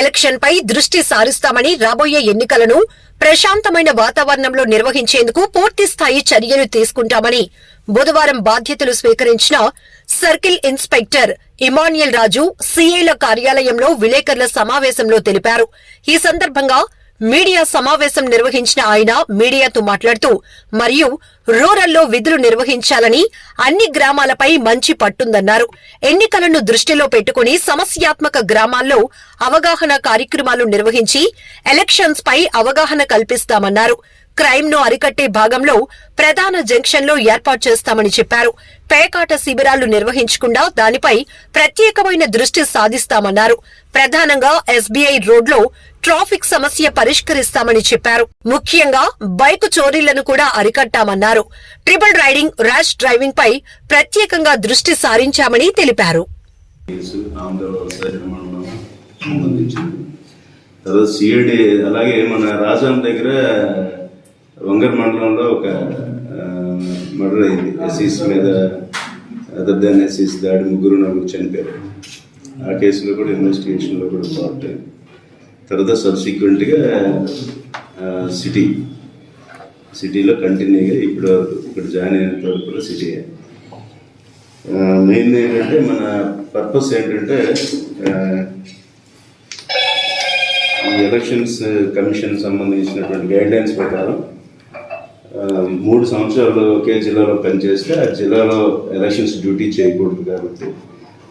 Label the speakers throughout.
Speaker 1: Election పై దృష్టి సారిస్తామని, రాబోయే ఎన్నికలను ప్రశాంతమైన వాతావరణంలో నిర్వహించేందుకు పూర్తి స్థాయి చర్యలు తీసుకుంటామని బుధవారం బాధ్యతలు స్వీకరించిన సర్కిల్ ఇన్స్పెక్టర్ ఇమాన్యుయల్ రాజు సీఏల కార్యాలయంలో విలేకరుల సమావేశంలో తెలిపారు. ఈ సందర్భంగా మీడియా సమావేశం నిర్వహించిన ఆయన మీడియాతో మాట్లాడుతూ, మరియు రూరల్లో విధులు నిర్వహించాలని అన్ని గ్రామాలపై మంచి పట్టుందన్నారు. ఎన్నికలను దృష్టిలో పెట్టుకుని సమస్యాత్మక గ్రామాల్లో అవగాహన కార్యక్రమాలు నిర్వహించి ఎలక్షన్స్ పై అవగాహన కల్పిస్తామన్నారు. క్రైమ్ ను అరికట్టే భాగంలో ప్రధాన జంక్షన్లో ఏర్పాటు చేస్తామని చెప్పారు. పేకాట శిబిరాలు నిర్వహించకుండా దానిపై ప్రత్యేకమైన దృష్టి సాధిస్తామన్నారు. ప్రధానంగా ఎస్బీఐ రోడ్లో ట్రాఫిక్ సమస్య పరిష్కరిస్తామని చెప్పారు. ముఖ్యంగా బైకు చోరీలను కూడా అరికట్టామన్నారు. ట్రిపుల్ రైడింగ్, ర్యాష్ డ్రైవింగ్ పై ప్రత్యేకంగా దృష్టి సారించామని తెలిపారు.
Speaker 2: అలాగే మన రాజాం దగ్గర వంగర్ మండలంలో ఒక మర్డర్ అయింది. ఎస్సీస్ మీద అదర్ దాన్ ఎస్సీస్ దాడి 3-4 చనిపోయారు. ఆ కేసులో కూడా ఇన్వెస్టిగేషన్లో కూడా పార్ట్. తర్వాత సబ్సిక్వెంట్గా సిటీలో కంటిన్యూగా ఇప్పుడు ఇక్కడ జాయిన్ అయినంత వరకు కూడా సిటీ. మెయిన్ ఏంటంటే మన పర్పస్ ఏంటంటే ఈ ఎలక్షన్స్ కమిషన్ సంబంధించినటువంటి గైడ్లైన్స్ ప్రకారం 3 సంవత్సరాలు ఒకే జిల్లాలో పనిచేస్తే ఆ జిల్లాలో ఎలక్షన్స్ డ్యూటీ చేయకూడదు కాబట్టి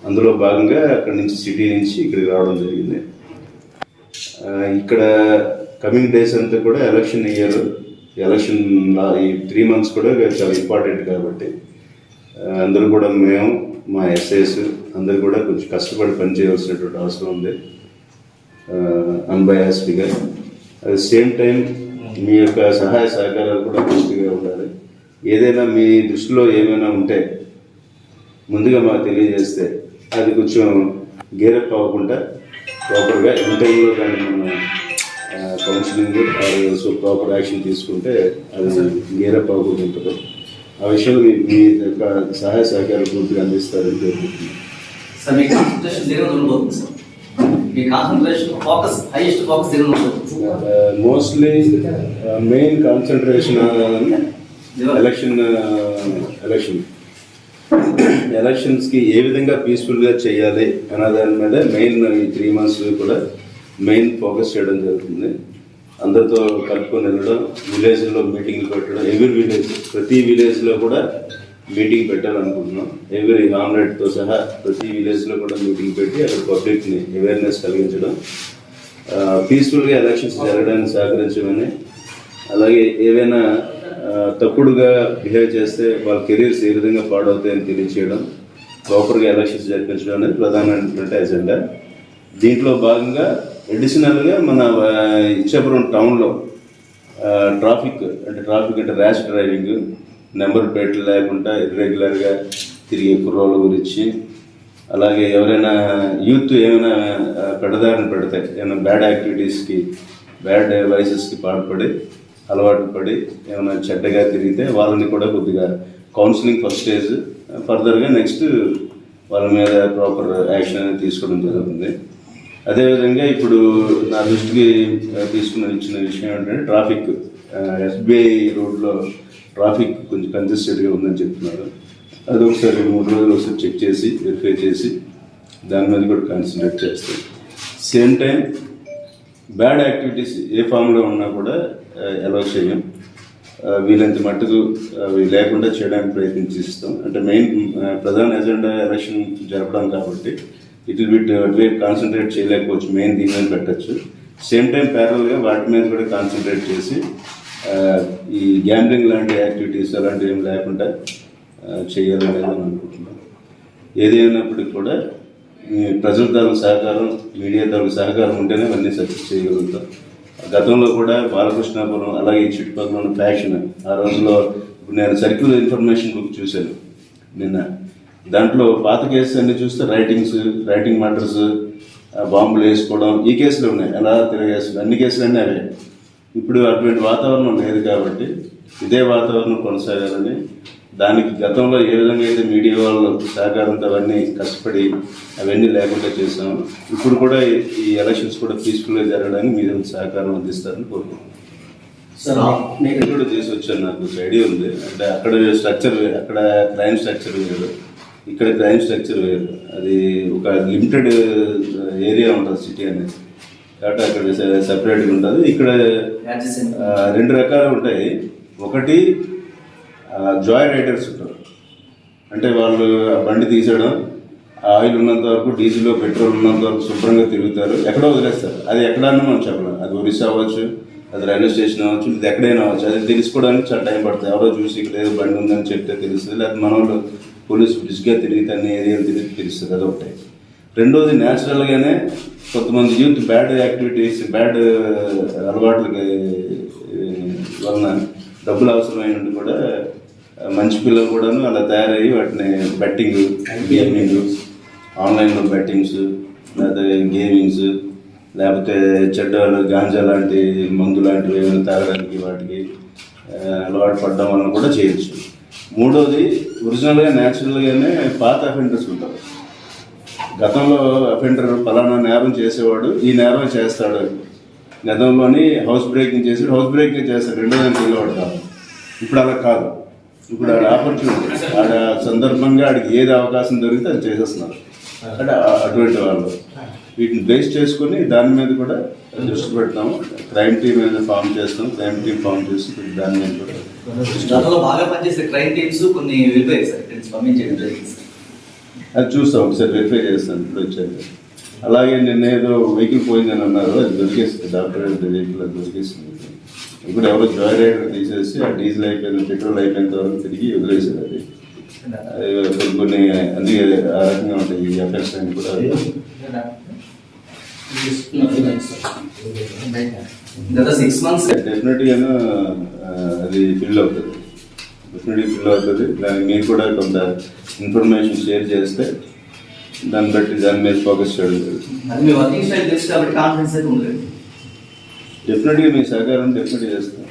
Speaker 2: అందులో భాగంగా అక్కడి నుంచి సిటీ నుంచి ఇక్కడికి రావడం జరిగింది. ఇక్కడ కమింగ్ డేస్ అంతా కూడా ఎలక్షన్ ఇయర్, ఎలక్షన్ ఈ 3 months కూడా చాలా ఇంపార్టెంట్ కాబట్టి అందరూ కూడా మేము మా ఎస్ఐస్ అందరూ కూడా కొంచెం కష్టపడి పనిచేయవలసినటువంటి అవసరం ఉంది అన్బయాస్డ్గా. అట్ ద సేమ్ టైం మీ యొక్క సహాయ సహకారాలు కూడా పూర్తిగా ఉండాలి. ఏదైనా మీ దృష్టిలో ఏమైనా ఉంటే ముందుగా మాకు తెలియజేస్తే అది కొంచెం గేరప్ అవ్వకుండా ప్రాపర్గా ఇన్ టైంలో కానీ మనం కౌన్సిలింగ్ ప్రాపర్ యాక్షన్ తీసుకుంటే అది గేరప్ అవ్వకుండా ఉంటుంది. ఆ విషయంలో మీ యొక్క సహాయ సహకారాలు పూర్తిగా అందిస్తారని కోరుకుంటున్నాను. మోస్ట్లీ మెయిన్ కాన్సన్ట్రేషన్ ఎలక్షన్స్కి ఏ విధంగా పీస్ఫుల్గా చేయాలి అన్న దాని మీద మెయిన్ ఈ 3 months కూడా మెయిన్ ఫోకస్ చేయడం జరుగుతుంది. అందరితో కలుపుకొని వెళ్ళడం, విలేజ్లో మీటింగ్లు పెట్టడం, ప్రతి విలేజ్లో కూడా మీటింగ్ పెట్టాలనుకుంటున్నాం. ఎవ్రీ ఆమ్లెట్తో సహా ప్రతి విలేజ్లో కూడా మీటింగ్ పెట్టి అక్కడ పబ్లిక్ని అవేర్నెస్ కలిగించడం, పీస్ఫుల్గా ఎలక్షన్స్ జరగడానికి సహకరించమని, అలాగే ఏవైనా తప్పుడుగా బిహేవ్ చేస్తే వాళ్ళ కెరీర్స్ ఏ విధంగా పాడవుతాయని తెలియచేయడం, ప్రాపర్గా ఎలక్షన్స్ జరిపించడం అనేది ప్రధానమైనటువంటి ఎజెండా. దీంట్లో భాగంగా అడిషనల్గా మన ఇచ్చాపురం టౌన్లో ట్రాఫిక్ అంటే ర్యాష్ డ్రైవింగ్, నెంబర్ ప్లేట్లు లేకుండా ఇర్రెగ్యులర్గా తిరిగే కుర్రోళ్ళ గురించి, అలాగే ఎవరైనా యూత్ ఏమైనా పెడదారిని పెడతాయి, ఏమైనా బ్యాడ్ యాక్టివిటీస్కి, బ్యాడ్ వైసెస్కి పాల్పడి అలవాటు పడి ఏమైనా చెడ్డగా తిరిగితే వాళ్ళని కూడా కొద్దిగా కౌన్సిలింగ్ ఫస్ట్ స్టేజ్, ఫర్దర్గా నెక్స్ట్ వాళ్ళ మీద ప్రాపర్ యాక్షన్ అనేది తీసుకోవడం జరుగుతుంది. అదేవిధంగా ఇప్పుడు నా దృష్టికి ఇచ్చిన విషయం ఏంటంటే ట్రాఫిక్. ఎస్బీఐ రోడ్లో ట్రాఫిక్ కొంచెం కంజెస్టెడ్గా ఉందని చెప్తున్నారు. అది ఒకసారి 2-3 రోజులు ఒకసారి చెక్ చేసి వెరిఫై చేసి దాని మీద కూడా కాన్సన్ట్రేట్ చేస్తాం. సేమ్ టైం బ్యాడ్ యాక్టివిటీస్ ఏ ఫామ్లో ఉన్నా కూడా అలౌ చేయం. వీలంత మట్టుకు అవి లేకుండా చేయడానికి ప్రయత్నిస్తాం. అంటే మెయిన్ ప్రధాన ఎజెండా ఎలక్షన్ జరపడం కాబట్టి ఇట్ విల్ బి అటువైపు కాన్సన్ట్రేట్ చేయలేకపోవచ్చు, మెయిన్ దీని మీద పెట్టచ్చు. సేమ్ టైం ప్యారల్గా వాటి మీద కూడా కాన్సన్ట్రేట్ చేసి ఈ గ్యాంబ్లింగ్ లాంటి యాక్టివిటీస్ అలాంటివి ఏం లేకుండా చేయాలనేది అనుకుంటున్నాం. ఏదైనప్పటికీ కూడా ప్రజల తాలూకు సహకారం, మీడియా తాలూకు సహకారం ఉంటేనే అన్నీ సక్సెస్ చేయగలుగుతాం. గతంలో కూడా బాలకృష్ణాపురం అలాగే ఈ చుట్టుపక్కల ఉన్న ఫ్యాక్షన్ ఆ రోజులో ఇప్పుడు నేను సర్కిల్ ఇన్ఫర్మేషన్ బుక్ చూశాను నిన్న. దాంట్లో పాత కేసెస్ అన్నీ చూస్తే రైటింగ్ మర్డర్స్, బాంబులు వేసుకోవడం ఈ కేసులు ఉన్నాయి. ఎలా తిరగేస్తుంది అన్ని కేసులన్నీ అవే. ఇప్పుడు అటువంటి వాతావరణం లేదు కాబట్టి ఇదే వాతావరణం కొనసాగాలని దానికి గతంలో ఏ విధంగా అయితే మీడియా వాళ్ళ సహకారంతో అవన్నీ కష్టపడి అవన్నీ లేకుండా చేసాము, ఇప్పుడు కూడా ఈ ఎలక్షన్స్ కూడా పీస్ఫుల్గా జరగడానికి మీరు సహకారం అందిస్తారని కోరుకుంటున్నాను. నేను కూడా చేసి వచ్చాను, నాకు ఐడియా ఉంది. అంటే అక్కడ స్ట్రక్చర్, అక్కడ క్రైమ్ స్ట్రక్చర్ వేరు, ఇక్కడ క్రైమ్ స్ట్రక్చర్ వేరు. అది ఒక లిమిటెడ్ ఏరియా ఉంటుంది సిటీ అనేది, కాబట్టి అక్కడ సెపరేట్గా ఉంటుంది. ఇక్కడ రెండు రకాలు ఉంటాయి. ఒకటి జాయ్ రైడర్స్ ఉంటారు, అంటే వాళ్ళు ఆ బండి తీసేయడం, ఆయిల్ ఉన్నంత వరకు, డీజిల్ పెట్రోల్ ఉన్నంత వరకు శుభ్రంగా తిరుగుతారు, ఎక్కడో వదిలేస్తారు. అది ఎక్కడన్నా మనం చెప్పలేం, అది ఒరిస్సా అవ్వచ్చు, అది రైల్వే స్టేషన్ అవ్వచ్చు, ఇది ఎక్కడైనా అవ్వచ్చు. అది తెలుసుకోవడానికి చాలా టైం పడుతుంది. ఎవరో చూసి ఇక్కడ ఏదో బండి ఉందని చెప్తే తెలుస్తుంది, లేకపోతే మన వాళ్ళు పోలీసు బ్రిడ్జ్గా తిరిగితే అన్ని ఏరియాలు తిరిగి తెలుస్తుంది. అది ఒకటి. రెండోది న్యాచురల్గానే కొంతమంది యూత్ బ్యాడ్ యాక్టివిటీస్, బ్యాడ్ అలవాట్లకి వలన డబ్బులు అవసరమైన కూడా మంచి పిల్లలు కూడాను అలా తయారయ్యి వాటిని బెట్టింగ్, గేమింగ్, ఆన్లైన్లో బెట్టింగ్స్, లేకపోతే గేమింగ్స్, లేకపోతే చెడ్డలు, గాంజా లాంటి మందు లాంటివి ఏమైనా తాగడానికి వాటికి అలవాటు పడడం వలన కూడా చేయొచ్చు. మూడోది ఒరిజినల్గా న్యాచురల్గానే పాత అఫెండర్స్ ఉంటారు. గతంలో అఫెండర్ పలానా నేరం చేసేవాడు ఈ నేరం చేస్తాడు, గతంలోని హౌస్ బ్రేకింగ్ చేసి హౌస్ బ్రేకింగ్ చేస్తాడు, రెండో దానికి వెళ్ళబడతాడు. ఇప్పుడు అలా కాదు. ఇప్పుడు ఆడ ఆపర్చునిటీ, ఆడ సందర్భంగా ఆడికి ఏది అవకాశం దొరికితే అది చేసేస్తున్నారు. అంటే అటువంటి వాళ్ళు వీటిని బేస్ చేసుకొని దాని మీద కూడా దృష్టి పెడతాము. క్రైమ్ టీమ్ అనేది ఫామ్ చేస్తాం, క్రైమ్ టీమ్ ఫామ్ చేసి దాని మీద కూడా
Speaker 3: గతంలో బాగా పనిచేసే క్రైమ్ టీమ్స్ కొన్ని వెళ్ళిపోయాయి సార్, పంపించేయడం జరిగింది.
Speaker 2: అది చూస్తాం, ఒకసారి వెరిఫై చేస్తాను ఇప్పుడు వచ్చాక. అలాగే నిన్న ఏదో వెహికల్ పోయిందని అన్నారు, అది దొరికేస్తుంది, డాక్టర్ వెహికల్ అది దొరికేస్తుంది. ఇప్పుడు ఎవరో జాయ్ రైడర్ తీసేసి ఆ డీజిల్ అయిపోయింది, పెట్రోల్ అయిపోయినంత వరకు తిరిగి వదిలేసారు. అది కొన్ని అందుకే ఆ రకంగా ఉంటాయి ఈ ఎఫెక్ట్స్ అని కూడా.
Speaker 3: గత 6 months
Speaker 2: డెఫినెట్గాను అది ఫిల్ అవుతుంది, దానికి మీరు కూడా కొంత ఇన్ఫర్మేషన్ షేర్ చేస్తే దాన్ని బట్టి దాని మీద ఫోకస్ చేయడం జరుగుతుంది. డెఫినెట్గా మీ సహకారం డెఫినెట్గా చేస్తాం.